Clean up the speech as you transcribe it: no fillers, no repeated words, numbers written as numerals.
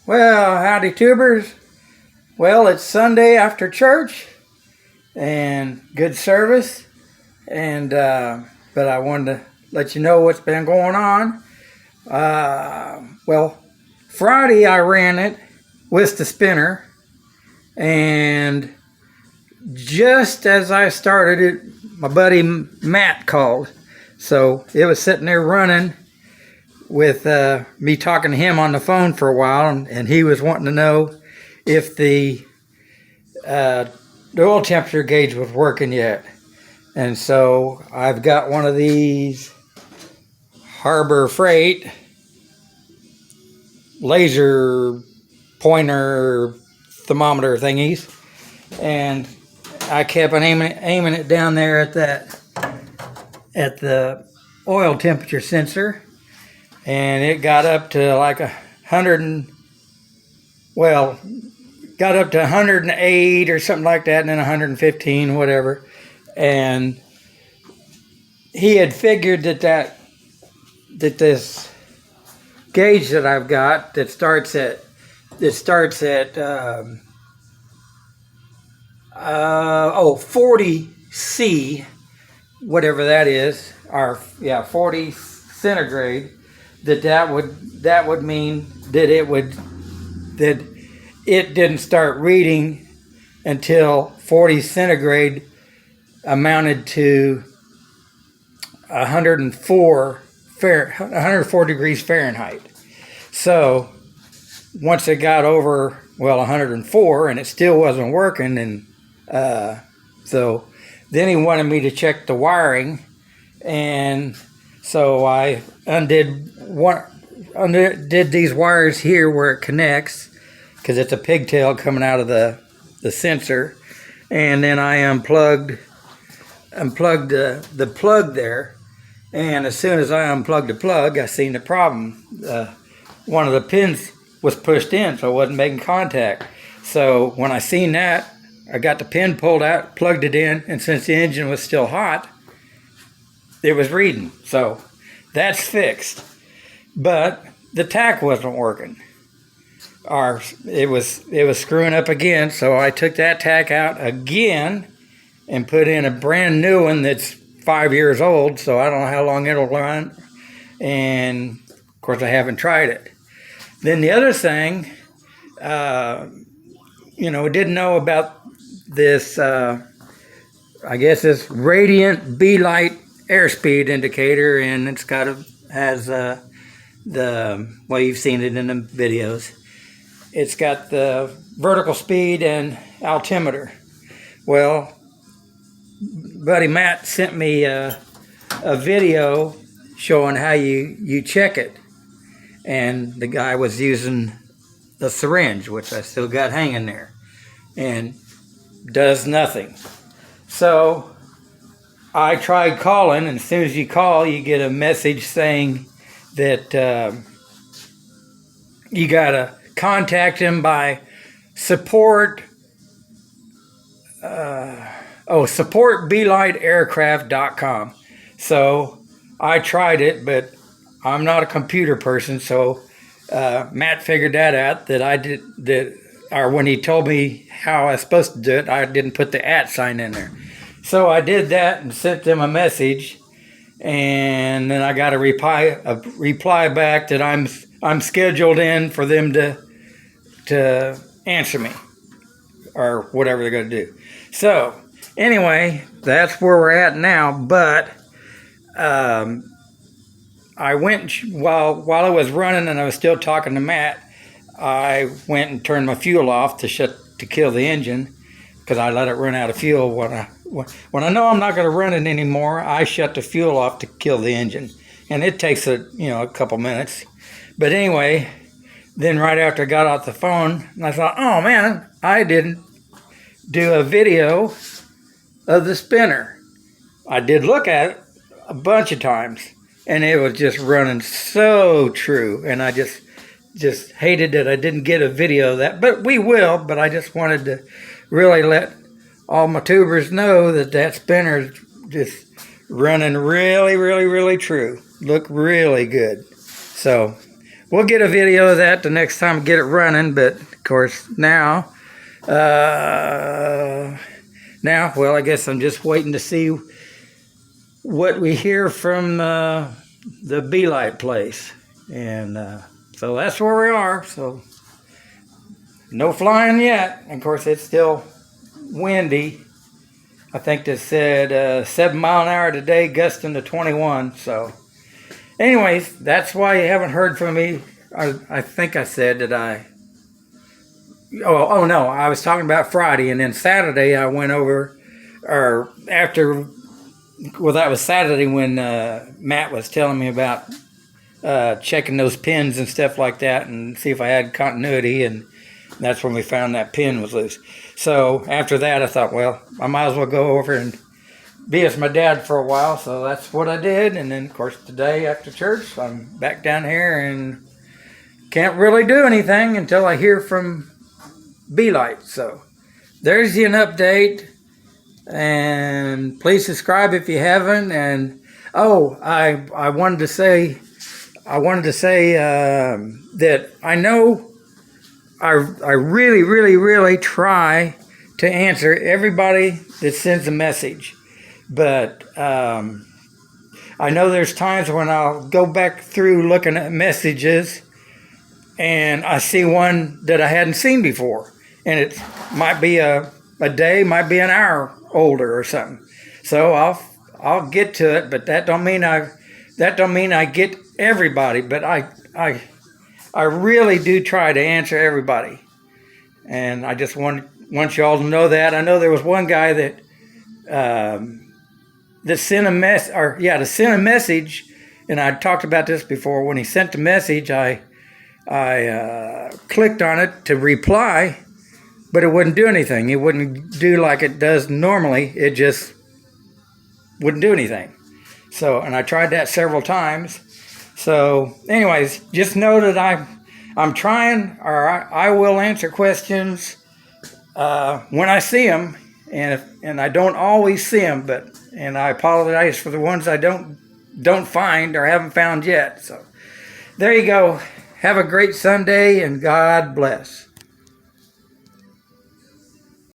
Well, howdy tubers. Well, it's Sunday after church and good service, and but I wanted to let you know what's been going on. Well, Friday I ran it with the spinner, and just as I started it, my buddy Matt called. So it was sitting there running with me talking to him on the phone for a while, and he was wanting to know if the oil temperature gauge was working yet. And so I've got one of these Harbor Freight laser pointer thermometer thingies, and I kept aiming it down there at the oil temperature sensor, and it got up to like 108 or something like that, and then 115, whatever. And he had figured that this gauge that I've got that starts at 40C, whatever that is, or 40 centigrade, that would mean that it didn't start reading until 40 centigrade amounted to 104 degrees Fahrenheit. So once it got over 104 and it still wasn't working, and so then he wanted me to check the wiring, and so I undid these wires here where it connects, because it's a pigtail coming out of the sensor, and then I unplugged the plug there. And as soon as I unplugged the plug, I seen the problem. One of the pins was pushed in, so it wasn't making contact. So when I seen that, I got the pin pulled out, plugged it in, and since the engine was still hot, it was reading. So that's fixed. But the tack wasn't working, or it was screwing up again. So I took that tack out again and put in a brand new one that's 5 years old. So I don't know how long it'll run, and of course I haven't tried it. Then the other thing, didn't know about this. I guess this Radiant B-Light airspeed indicator, and it's has you've seen it in the videos. It's got the vertical speed and altimeter. Well, buddy Matt sent me a video showing how you check it, and the guy was using the syringe, which I still got hanging there, and does nothing. So I tried calling, and as soon as you call, you get a message saying that you gotta contact him by supportblightaircraft.com. So I tried it, but I'm not a computer person, so Matt figured that out, or when he told me how I was supposed to do it, I didn't put the @ sign in there. So I did that and sent them a message, and then I got a reply back that I'm scheduled in for them to answer me, or whatever they're going to do. So anyway, that's where we're at now. But I went while I was running and I was still talking to Matt. I went and turned my fuel off to kill the engine, because I let it run out of fuel. When I know I'm not going to run it anymore, I shut the fuel off to kill the engine, and it takes a couple minutes. But anyway, then right after I got off the phone, I thought, oh man, I didn't do a video of the spinner. I did look at it a bunch of times, and it was just running so true, and I just hated that I didn't get a video of that. But we will. But I just wanted to really let all my tubers know that spinner is just running really, really, really true. Look really good. So we'll get a video of that the next time, get it running. But of course now, well, I guess I'm just waiting to see what we hear from the Be-Lite place, and so that's where we are. So no flying yet. And of course, it's still windy. I think they said 7 mile an hour today, gusting to 21. So anyways, that's why you haven't heard from me. I think I said that oh no, I was talking about Friday, and then Saturday I went over, or after, well, that was Saturday when Matt was telling me about checking those pins and stuff like that and see if I had continuity, and that's when we found that pin was loose. So after that, I thought, well, I might as well go over and be with my dad for a while. So that's what I did. And then, of course, today after church, I'm back down here and can't really do anything until I hear from Be-Lite. So there's an update. And please subscribe if you haven't. And I wanted to say that I know I really, really, really try to answer everybody that sends a message. But I know there's times when I'll go back through looking at messages and I see one that I hadn't seen before. And it might be a day, might be an hour older or something. So I'll get to it, but that don't mean I get everybody. But I really do try to answer everybody, and I just want y'all to know that. I know there was one guy that sent a message, and I talked about this before. When he sent the message, I clicked on it to reply, but it wouldn't do anything. It wouldn't do like it does normally. It just wouldn't do anything. So, and I tried that several times. So, anyways, just know that I'm trying, or I will answer questions when I see them, and I don't always see them, and I apologize for the ones I don't find or haven't found yet. So, there you go. Have a great Sunday, and God bless.